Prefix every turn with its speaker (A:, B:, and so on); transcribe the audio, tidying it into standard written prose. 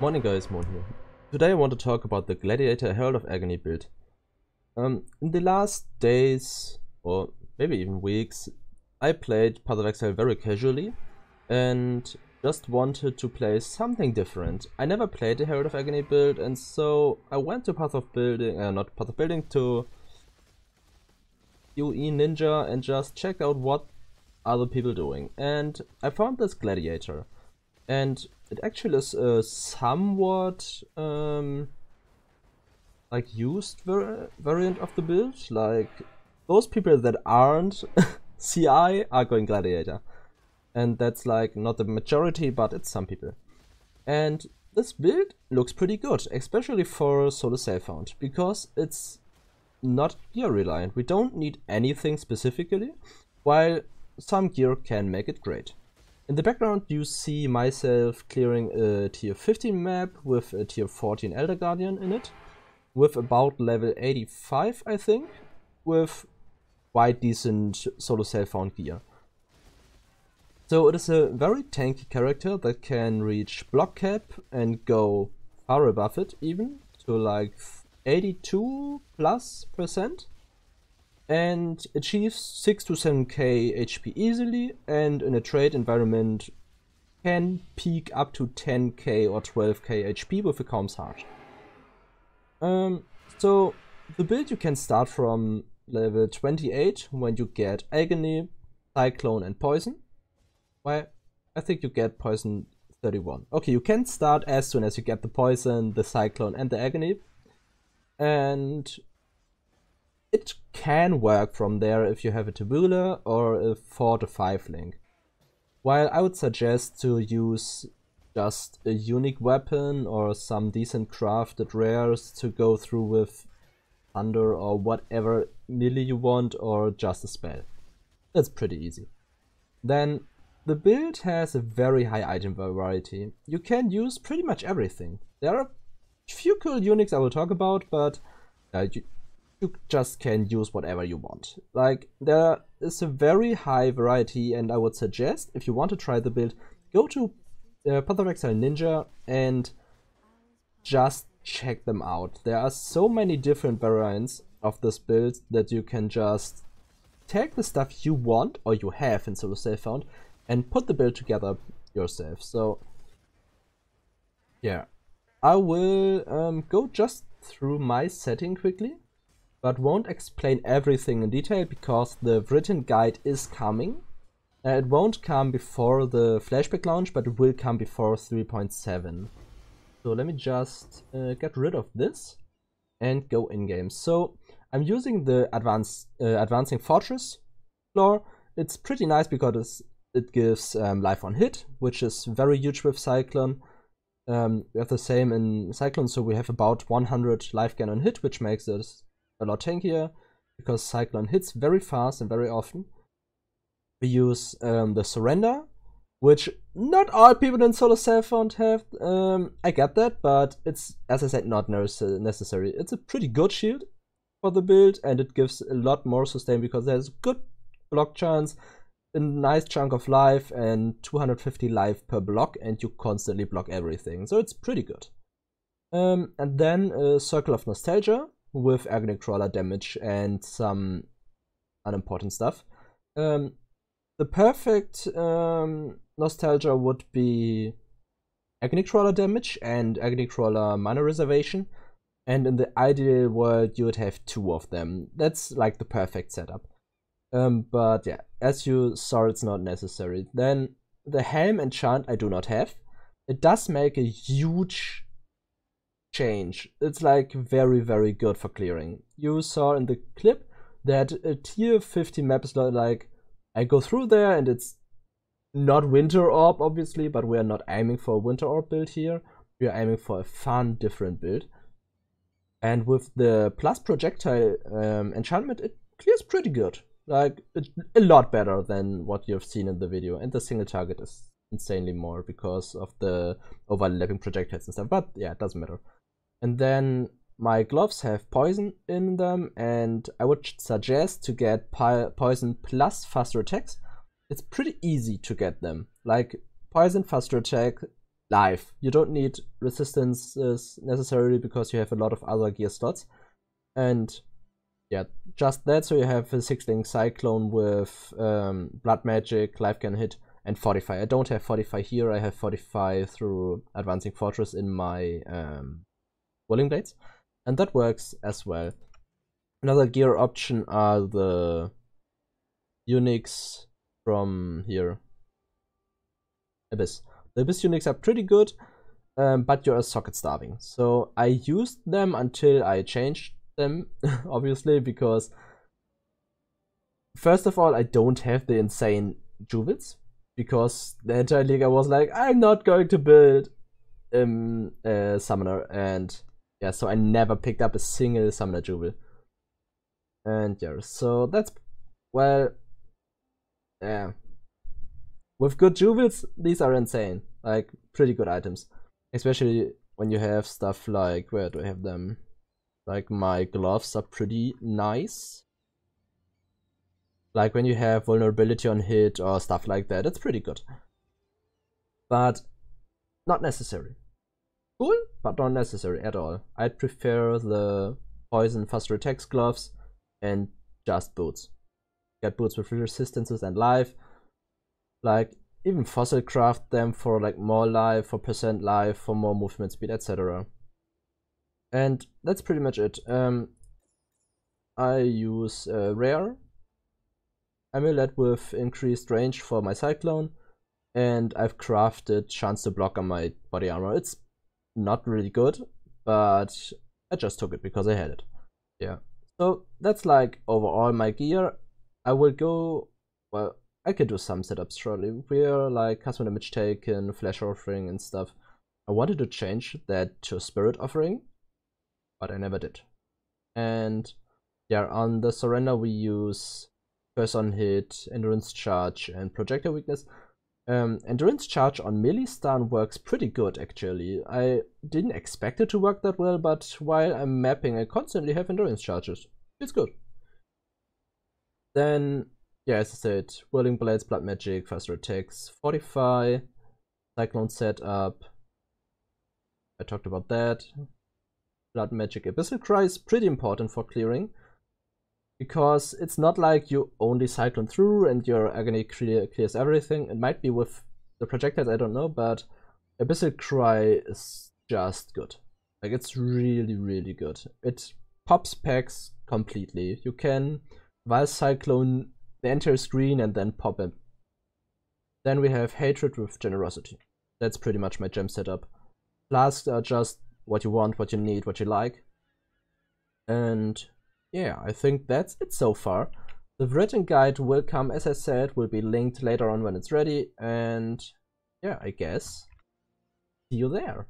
A: Morning guys, Moorhuhn here. Today I want to talk about the Gladiator Herald of Agony build. In the last days, or maybe even weeks, I played Path of Exile very casually and just wanted to play something different. I never played the Herald of Agony build, and so I went to to PoE-Ninja and just checked out what other people doing. And I found this Gladiator. And it actually is a somewhat like used variant of the build. Like those people that aren't CI are going Gladiator, and that's like not the majority, but it's some people. And this build looks pretty good, especially for solo save found, because it's not gear reliant. We don't need anything specifically, while some gear can make it great. In the background you see myself clearing a tier 15 map with a tier 14 Elder Guardian in it, with about level 85 I think, with quite decent solo self-found gear. So it is a very tanky character that can reach block cap and go far above it, even to like 82+%. And achieves 6 to 7k HP easily, and in a trade environment can peak up to 10k or 12k HP with a Calm's Heart. So the build you can start from level 28 when you get Agony, Cyclone and Poison. Well, I think you get Poison 31. Okay, you can start as soon as you get the Poison, the Cyclone and the Agony. And it can work from there if you have a Tabula or a 4 to 5 link. While I would suggest to use just a unique weapon or some decent crafted rares to go through with Thunder or whatever melee you want, or just a spell. That's pretty easy. Then the build has a very high item variety. You can use pretty much everything. There are a few cool uniques I will talk about, but you just can use whatever you want. Like, there is a very high variety, and I would suggest, if you want to try the build, go to Path of Exile Ninja and just check them out. There are so many different variants of this build that you can just take the stuff you want or you have in solo save found and put the build together yourself. So yeah, I will go just through my setting quickly, but won't explain everything in detail because the written guide is coming. It won't come before the flashback launch, but it will come before 3.7. So let me just get rid of this and go in-game. So I'm using the Advancing Fortress floor. It's pretty nice because it gives life on hit, which is very huge with Cyclone. We have the same in Cyclone, so we have about 100 life gain on hit, which makes it a lot tankier, because Cyclone hits very fast and very often. We use the Surrender, which not all people in solo self-found have. I get that, but it's, as I said, not necessary. It's a pretty good shield for the build, and it gives a lot more sustain because there's good block chance, a nice chunk of life, and 250 life per block, and you constantly block everything. So it's pretty good. And then a Circle of Nostalgia with Agony Crawler damage and some unimportant stuff. The perfect Nostalgia would be Agony Crawler damage and Agony Crawler mana reservation, and in the ideal world you would have 2 of them. That's like the perfect setup. But yeah, as you saw, it's not necessary. Then the Helm enchant I do not have. It does make a huge change. It's like very, very good for clearing. You saw in the clip that a tier 50 map is like, I go through there and it's not Winter Orb obviously, but we are not aiming for a Winter Orb build here. We are aiming for a fun, different build. And with the plus projectile enchantment, it clears pretty good. Like, a lot better than what you've seen in the video. And the single target is insanely more because of the overlapping projectiles and stuff. But yeah, it doesn't matter. And then my gloves have poison in them, and I would suggest to get poison plus faster attacks. It's pretty easy to get them. Like, poison, faster attack, life. You don't need resistances necessarily because you have a lot of other gear slots. And yeah, just that, so you have a 6-link Cyclone with Blood Magic, Life Can Hit, and Fortify. I don't have Fortify here, I have Fortify through Advancing Fortress in my Whirling Blades, and that works as well. Another gear option are the Uniques from here, Abyss. The Abyss Uniques are pretty good, but you're socket starving. So I used them until I changed them, obviously, because first of all, I don't have the insane juvels, because the entire league I was like, I'm not going to build a summoner, and yeah, so I never picked up a single summoner juvel. And yeah, so that's, well, yeah, with good juvels, these are insane, like pretty good items, especially when you have stuff like, where do I have them? Like my gloves are pretty nice. Like when you have vulnerability on hit or stuff like that, it's pretty good. But not necessary. Cool, but not necessary at all. I'd prefer the poison faster attacks gloves and just boots. Get boots with resistances and life. Like even fossil craft them for like more life, for percent life, for more movement speed, etc. And that's pretty much it. I use rare amulet with increased range for my Cyclone, and I've crafted chance to block on my body armor. It's not really good, but I just took it because I had it. Yeah, so that's like overall my gear. I will go, well, I can do some setups shortly. We're like custom damage taken, flash offering and stuff. I wanted to change that to spirit offering, but I never did. And yeah, on the surrender we use curse on hit, endurance charge, and projectile weakness. Endurance charge on melee stun works pretty good actually. I didn't expect it to work that well, but while I'm mapping I constantly have endurance charges. It's good. Then, yeah, as I said, Whirling Blades, Blood Magic, faster attacks, Fortify, Cyclone setup. I talked about that. Blood Magic Abyssal Cry is pretty important for clearing, because it's not like you only Cyclone through and your Agony clears everything. It might be with the projectiles, I don't know, but Abyssal Cry is just good. Like, it's really, really good. It pops packs completely. You can while Cyclone the entire screen and then pop it. Then we have Hatred with Generosity. That's pretty much my gem setup. Flasks are just what you want, what you need, what you like. And yeah, I think that's it so far. The written guide will come, as I said, will be linked later on when it's ready. And yeah, I guess see you there.